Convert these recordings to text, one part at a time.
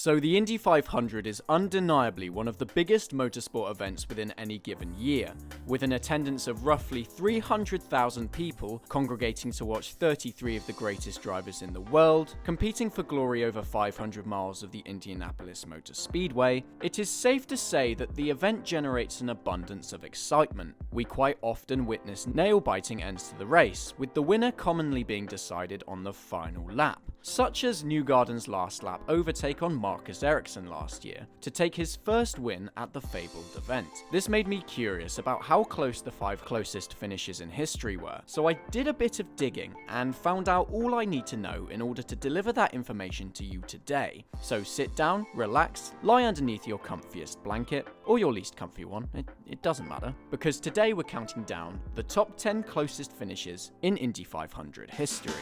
So the Indy 500 is undeniably one of the biggest motorsport events within any given year, with an attendance of roughly 300,000 people congregating to watch 33 of the greatest drivers in the world, competing for glory over 500 miles of the Indianapolis Motor Speedway. It is safe to say that the event generates an abundance of excitement. We quite often witness nail-biting ends to the race, with the winner commonly being decided on the final lap, such as Newgarden's last lap overtake on Marcus Ericsson last year, to take his first win at the fabled event. This made me curious about how close the 5 closest finishes in history were, so I did a bit of digging and found out all I need to know in order to deliver that information to you today. So sit down, relax, lie underneath your comfiest blanket, or your least comfy one, it doesn't matter, because today we're counting down the top 10 closest finishes in Indy 500 history.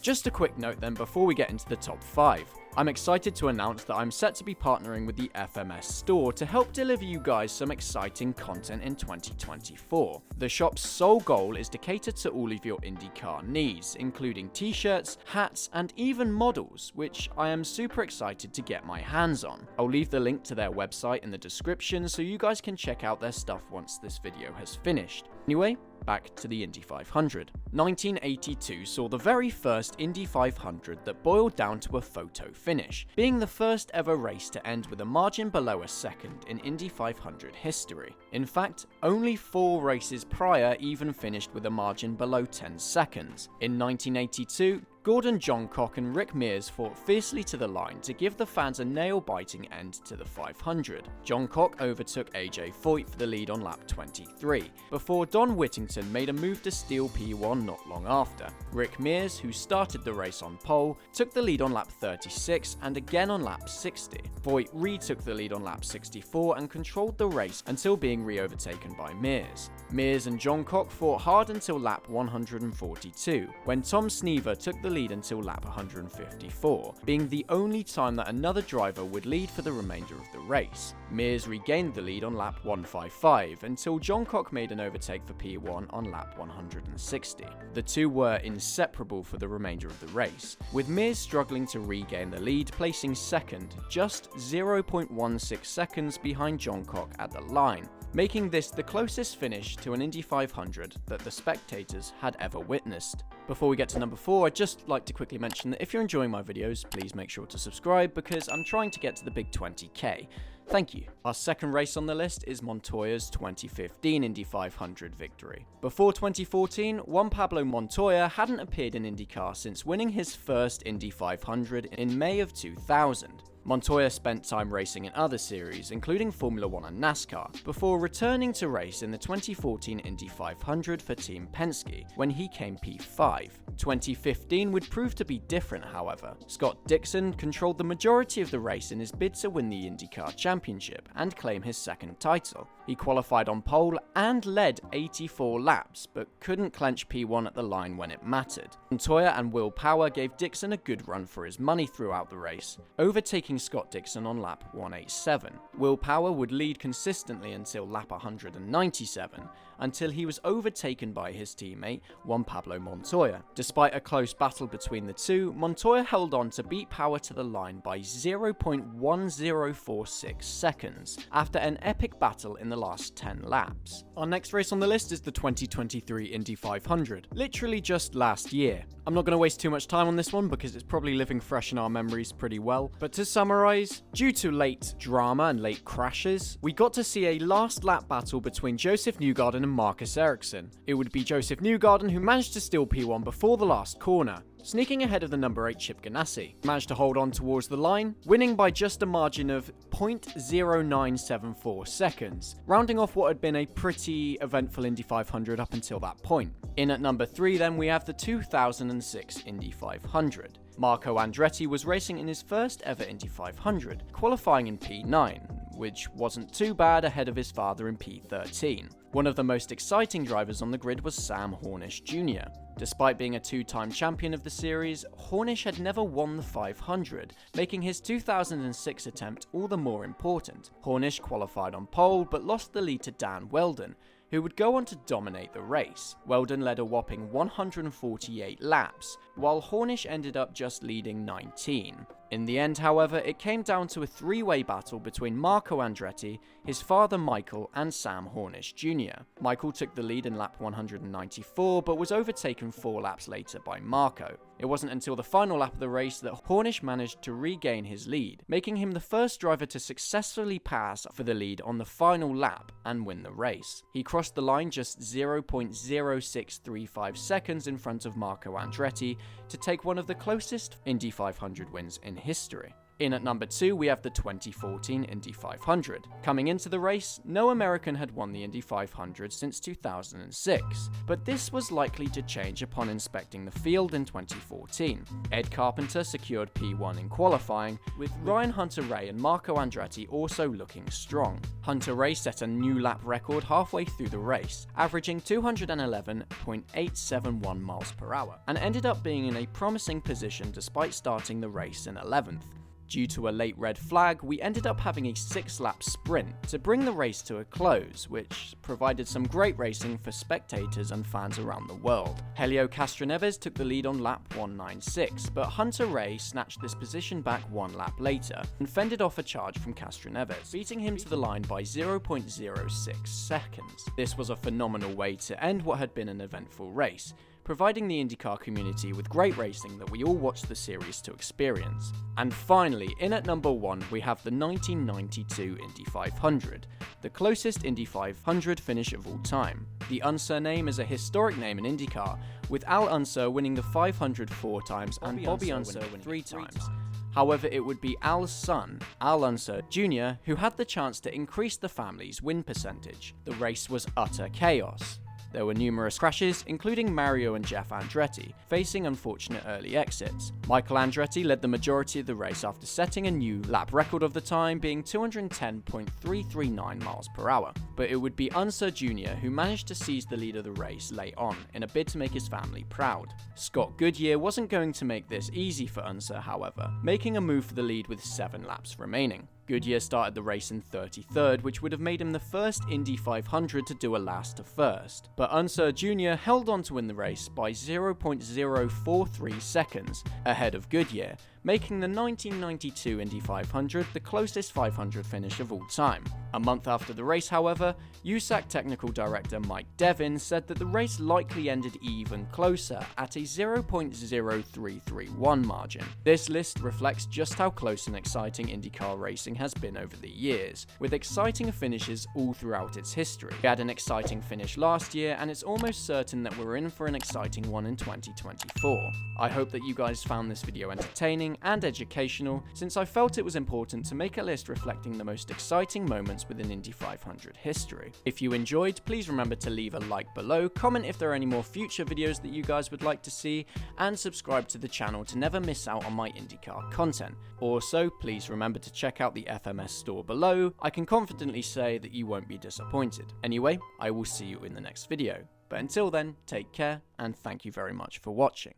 Just a quick note then before we get into the top 5. I'm excited to announce that I'm set to be partnering with the FMS store to help deliver you guys some exciting content in 2024. The shop's sole goal is to cater to all of your IndyCar needs, including t-shirts, hats, and even models, which I am super excited to get my hands on. I'll leave the link to their website in the description so you guys can check out their stuff once this video has finished. Anyway, back to the Indy 500. 1982 saw the very first Indy 500 that boiled down to a photo finish, being the first ever race to end with a margin below a second in Indy 500 history. In fact, only 4 races prior even finished with a margin below 10 seconds. In 1982, Gordon Johncock and Rick Mears fought fiercely to the line to give the fans a nail-biting end to the 500. Johncock overtook AJ Foyt for the lead on lap 23, before Don Whittington made a move to steal P1 not long after. Rick Mears, who started the race on pole, took the lead on lap 36 and again on lap 60. Foyt retook the lead on lap 64 and controlled the race until being re-overtaken by Mears. Mears and Johncock fought hard until lap 142, when Tom Snever took the lead until lap 154, being the only time that another driver would lead for the remainder of the race. Mears regained the lead on lap 155 until Johncock made an overtake for P1 on lap 160. The two were inseparable for the remainder of the race, with Mears struggling to regain the lead, placing second, just 0.16 seconds behind Johncock at the line, making this the closest finish to an Indy 500 that the spectators had ever witnessed. Before we get to number 4, I'd just like to quickly mention that if you're enjoying my videos, please make sure to subscribe because I'm trying to get to the big 20k. Thank you. Our second race on the list is Montoya's 2015 Indy 500 victory. Before 2014, Juan Pablo Montoya hadn't appeared in IndyCar since winning his first Indy 500 in May of 2000. Montoya spent time racing in other series, including Formula 1 and NASCAR, before returning to race in the 2014 Indy 500 for Team Penske, when he came P5. 2015 would prove to be different, however. Scott Dixon controlled the majority of the race in his bid to win the IndyCar Championship and claim his second title. He qualified on pole and led 84 laps, but couldn't clench P1 at the line when it mattered. Montoya and Will Power gave Dixon a good run for his money throughout the race, overtaking Scott Dixon on lap 187. Will Power would lead consistently until lap 197, until he was overtaken by his teammate Juan Pablo Montoya. Despite a close battle between the two, Montoya held on to beat Power to the line by 0.1046 seconds, after an epic battle in the last 10 laps. Our next race on the list is the 2023 Indy 500, literally just last year. I'm not going to waste too much time on this one because it's probably living fresh in our memories pretty well, but to summarize, due to late drama and late crashes, we got to see a last lap battle between Joseph Newgarden and Marcus Ericsson. It would be Joseph Newgarden who managed to steal P1 before the last corner, sneaking ahead of the number 8 Chip Ganassi. Managed to hold on towards the line, winning by just a margin of 0.0974 seconds, rounding off what had been a pretty eventful Indy 500 up until that point. In at number 3 then we have the 2006 Indy 500. Marco Andretti was racing in his first ever Indy 500, qualifying in P9, which wasn't too bad ahead of his father in P13. One of the most exciting drivers on the grid was Sam Hornish Jr. Despite being a two-time champion of the series, Hornish had never won the 500, making his 2006 attempt all the more important. Hornish qualified on pole but lost the lead to Dan Weldon, who would go on to dominate the race. Weldon led a whopping 148 laps, while Hornish ended up just leading 19. In the end, however, it came down to a three-way battle between Marco Andretti, his father Michael, and Sam Hornish Jr. Michael took the lead in lap 194, but was overtaken 4 laps later by Marco. It wasn't until the final lap of the race that Hornish managed to regain his lead, making him the first driver to successfully pass for the lead on the final lap and win the race. He crossed the line just 0.0635 seconds in front of Marco Andretti to take one of the closest Indy 500 wins in history. In at number 2, we have the 2014 Indy 500. Coming into the race, no American had won the Indy 500 since 2006, but this was likely to change upon inspecting the field in 2014. Ed Carpenter secured P1 in qualifying, with Ryan Hunter-Reay and Marco Andretti also looking strong. Hunter-Reay set a new lap record halfway through the race, averaging 211.871 miles per hour, and ended up being in a promising position despite starting the race in 11th. Due to a late red flag, we ended up having a 6-lap sprint to bring the race to a close, which provided some great racing for spectators and fans around the world. Helio Castroneves took the lead on lap 196, but Hunter-Reay snatched this position back 1 lap later and fended off a charge from Castroneves, beating him to the line by 0.06 seconds. This was a phenomenal way to end what had been an eventful race, providing the IndyCar community with great racing that we all watched the series to experience. And finally, in at number 1, we have the 1992 Indy 500, the closest Indy 500 finish of all time. The Unser name is a historic name in IndyCar, with Al Unser winning the 500 4 times and Bobby Unser winning 3 times. However, it would be Al's son, Al Unser Jr., who had the chance to increase the family's win percentage. The race was utter chaos. There were numerous crashes, including Mario and Jeff Andretti, facing unfortunate early exits. Michael Andretti led the majority of the race after setting a new lap record of the time, being 210.339 miles per hour. But it would be Unser Jr. who managed to seize the lead of the race late on, in a bid to make his family proud. Scott Goodyear wasn't going to make this easy for Unser, however, making a move for the lead with 7 laps remaining. Goodyear started the race in 33rd, which would have made him the first Indy 500 to do a last to first. But Unser Jr. held on to win the race by 0.043 seconds ahead of Goodyear, making the 1992 Indy 500 the closest 500 finish of all time. A month after the race, however, USAC technical director Mike Devin said that the race likely ended even closer at a 0.0331 margin. This list reflects just how close and exciting IndyCar racing has been over the years, with exciting finishes all throughout its history. We had an exciting finish last year, and it's almost certain that we're in for an exciting one in 2024. I hope that you guys found this video entertaining and educational, since I felt it was important to make a list reflecting the most exciting moments within Indy 500 history. If you enjoyed, please remember to leave a like below, comment if there are any more future videos that you guys would like to see, and subscribe to the channel to never miss out on my IndyCar content. Also, please remember to check out the FMS store below. I can confidently say that you won't be disappointed. Anyway, I will see you in the next video. But until then, take care, and thank you very much for watching.